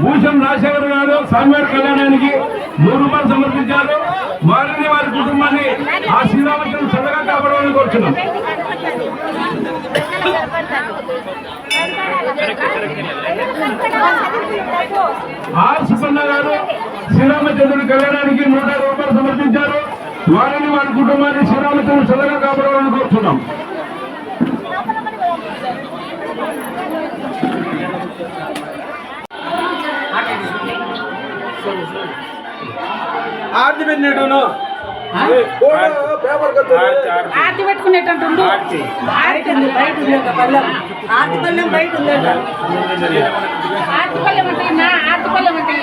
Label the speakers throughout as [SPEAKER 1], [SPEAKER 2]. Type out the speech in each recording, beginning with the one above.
[SPEAKER 1] భూషం రాజశేఖర్ గారు స్వామివారి కళ్యాణానికి 100 రూపాయలు సమర్పించారు. వారిని వారి కుటుంబాన్ని ఆ శ్రీరామచంద్రుడు చల్లగా కాపాడాలని కోరుచున్నాం. ఆర్ సుబ్బన్న గారు శ్రీరామచంద్రుడి కళ్యాణానికి 100 రూపాయలు సమర్పించారు. వారిని వారి కుటుంబాన్ని శ్రీరామచంద్రుడు చల్లగా కాపాడాలని కోరుచున్నాం.
[SPEAKER 2] ఆర్తి పెట్టినట్టు
[SPEAKER 3] ఆర్తి పెట్టుకునేటట్టు ఆర్తి పల్లెం బయట ఉందంట. ఆర్తి పల్లెం అంటే ఆర్తి పల్లెం అంటే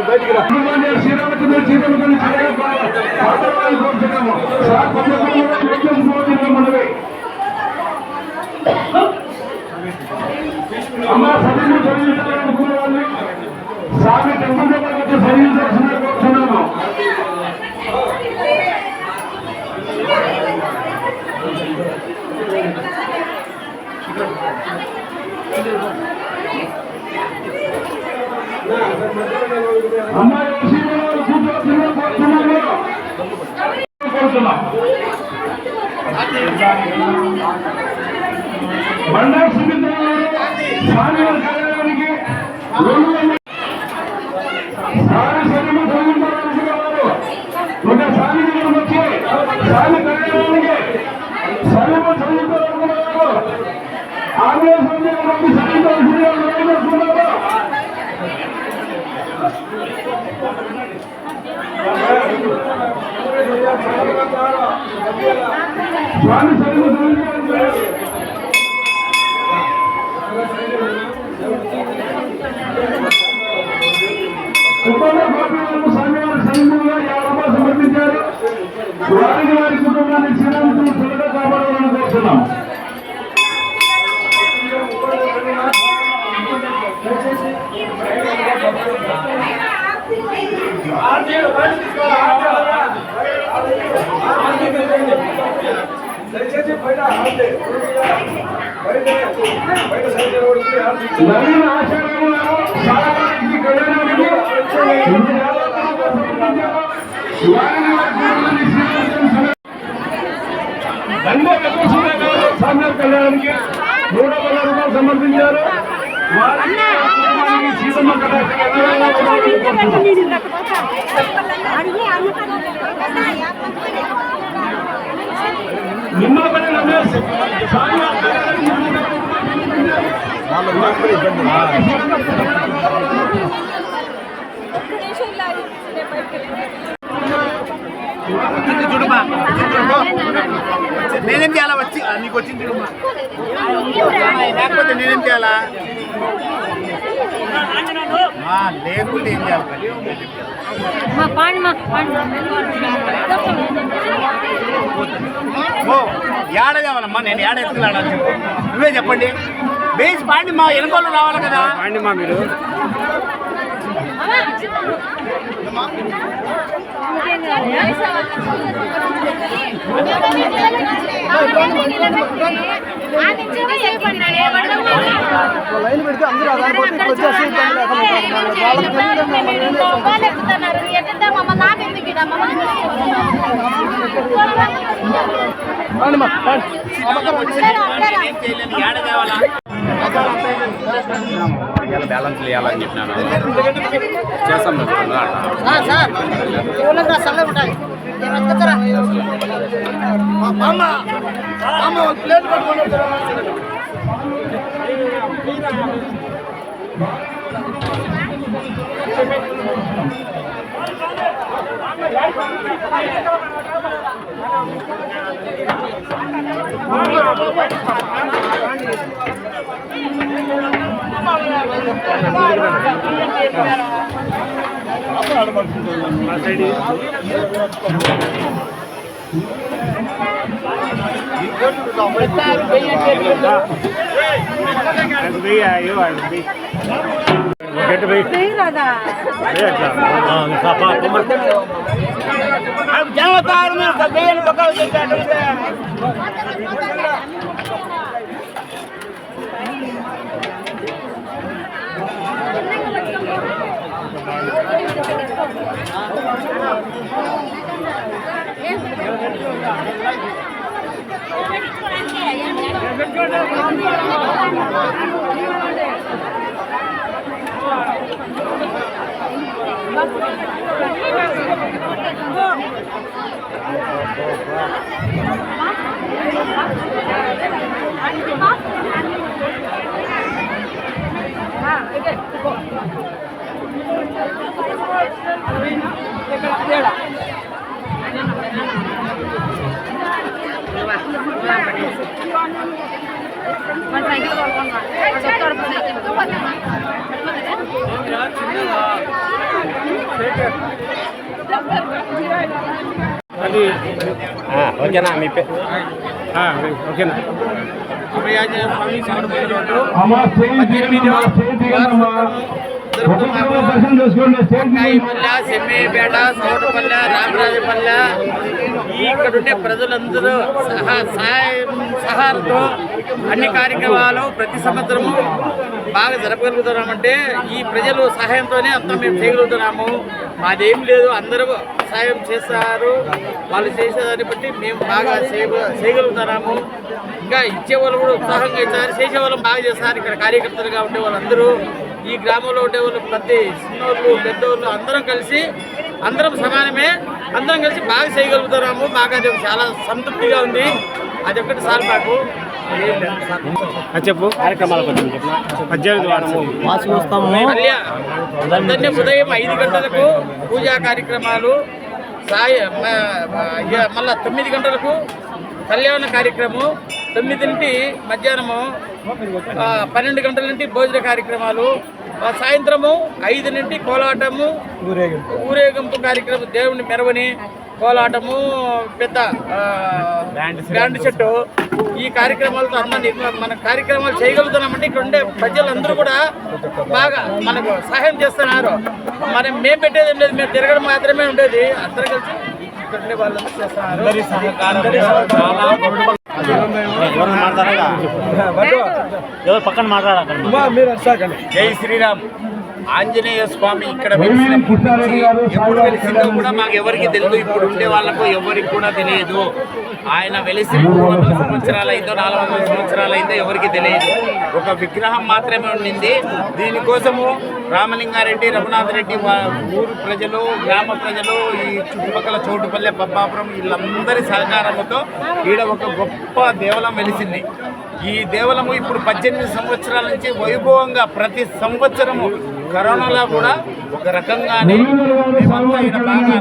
[SPEAKER 2] బయటికి
[SPEAKER 1] అమ్మ సభ్యులు చదివించాలనుకునే వాళ్ళని స్వామి టెంపుల్ దగ్గర వచ్చి చదివించాల్సిన కోరుతున్నాము. అమ్మాయి కోరుతున్నాం. బండారు సుమిత్రులు స్వామివారి కళ్యాణానికి స్వామి శరీరం చదువుకోవాలనుకునేవారు ఒక స్వామి దగ్గరకు వచ్చి స్వామి కళ్యాణానికి శరీరం చదువుకోవాలనుకునేవారు ఆంధ్రప్రదేశ్ స్వామి శరీరం స్వామివారి సైన్యంలో 50 రూపాయలు సమర్పించారు. వారికి వారి కుటుంబాన్ని శ్రీరామచంద్రుడు చల్లగా కాపాడాలని కోరుతున్నాం. నవీన ఆచార్యులు సారానికి కళ్యాణానికి స్వామివారి కళ్యాణానికి 100 రూపాయలు సమర్పించారు. సీతమ్మ నిమ్మపల్లి రమేష్
[SPEAKER 2] చూడుమా నేనేం చేయాలా వచ్చి నీకు వచ్చింది చూడుమా లేకపోతే నేనేం చేయాలా లేకుంటే ఏం చేయాలి ఏడ కావాలమ్మా నేను ఏడ ఎత్తుకులాడాలి చెప్పు నువ్వే చెప్పండి బేస్ పాండి మా వెనుకోళ్ళు రావాలి కదా పాండి మా మీరు లైన్ పెడితే అందరూ బ్యాలెన్స్ వేయాలని చెప్పినాను చేస్తాం ప్లేట్ పట్టుకున్నారు ఓకేనా మీ ఓకేనా
[SPEAKER 1] అమ్మా స్టేజ్ దిగమ్మా దర్శనం చేసుకోండి స్టేజ్
[SPEAKER 2] సెమ్మిపేట సౌటపల్లె రామరాజపల్లె ఇక్కడ ఉండే ప్రజలందరూ సహాయంతో అన్ని కార్యక్రమాలు ప్రతి సంవత్సరము బాగా జరపగలుగుతున్నామంటే ఈ ప్రజలు సహాయంతోనే అంతా మేము చేయగలుగుతున్నాము. మాదేం లేదు, అందరూ సహాయం చేస్తారు. వాళ్ళు చేసేదాన్ని బట్టి మేము బాగా చేయగలుగుతున్నాము. ఇంకా ఇచ్చేవాళ్ళు కూడా ఉత్సాహంగా ఇచ్చారు, చేసేవాళ్ళు బాగా చేస్తారు. ఇక్కడ కార్యకర్తలుగా ఉండే వాళ్ళందరూ, ఈ గ్రామంలో ఉండేవాళ్ళు ప్రతి చిన్నోళ్ళు పెద్దోళ్ళు అందరం సమానమే, అందరం కలిసి బాగా చేయగలుగుతున్నాము. మాకు అది చాలా సంతృప్తిగా ఉంది. అది ఒక్కటి సార్ మాకు
[SPEAKER 4] చెప్పు కార్యక్రమాల
[SPEAKER 2] ఉదయం 5 గంటలకు పూజా కార్యక్రమాలు, మళ్ళా 9 గంటలకు కళ్యాణ కార్యక్రమం, 9 నుండి మధ్యాహ్నము 12 గంటల నుండి భోజన కార్యక్రమాలు, సాయంత్రము 5 నుండి కోలాటము, ఊరేగింపు కార్యక్రమం, దేవుని మెరవని కోలాటము, పెద్ద బ్యాండ్ సెట్. ఈ కార్యక్రమాలతో మన కార్యక్రమాలు చేయగలుగుతున్నామంటే ఇక్కడ ఉండే ప్రజలందరూ కూడా బాగా మనకు సహాయం చేస్తున్నారు. మేము పెట్టేది ఏం లేదు, మేము తిరగడం మాత్రమే ఉండేది. అందరూ కలిసి ఇక్కడ ఉండే వాళ్ళందరూ చేస్తున్నారు.
[SPEAKER 4] పక్కన మాట్లాడాలి.
[SPEAKER 2] జై శ్రీరామ్. ఆంజనేయ స్వామి ఇక్కడ ఎప్పుడు వెలిసిందో కూడా మాకు ఎవరికి తెలియదు. ఇప్పుడు ఉండే వాళ్ళకు ఎవరికి కూడా తెలియదు. ఆయన వెలిసి 300 సంవత్సరాలు అయిందో 400 సంవత్సరాలు అయిందో ఎవరికి తెలియదు. ఒక విగ్రహం మాత్రమే ఉండింది. దీనికోసము రామలింగారెడ్డి, రఘునాథరెడ్డి ఊరు ప్రజలు, గ్రామ ప్రజలు, ఈ చుట్టుపక్కల చోటుపల్లె, పబ్బాపురం వీళ్ళందరి సహకారంతో ఈడ ఒక గొప్ప దేవాలయం వెలిసింది. ఈ దేవాలయము ఇప్పుడు 18 సంవత్సరాల నుంచి వైభవంగా ప్రతి సంవత్సరము, కరోనాలో కూడా ఒక రకంగానే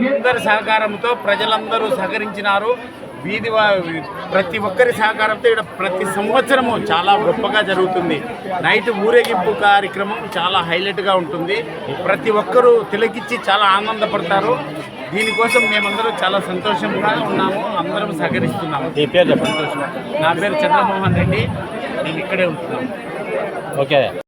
[SPEAKER 2] అందరి సహకారంతో ప్రజలందరూ సహకరించినారు. ప్రతి ఒక్కరి సహకారంతో ఇక్కడ ప్రతి సంవత్సరము చాలా గొప్పగా జరుగుతుంది. నైట్ ఊరేగింపు కార్యక్రమం చాలా హైలైట్గా ఉంటుంది. ప్రతి ఒక్కరూ తిలకిచ్చి చాలా ఆనందపడతారు. దీనికోసం మేమందరం చాలా సంతోషంగా ఉన్నాము, అందరం సహకరిస్తున్నాము.
[SPEAKER 4] ఈ పేరు చెప్పండి.
[SPEAKER 2] నా పేరు చంద్రమోహన్ రెడ్డి, నేను ఇక్కడే ఉంటున్నాను.
[SPEAKER 4] ఓకే.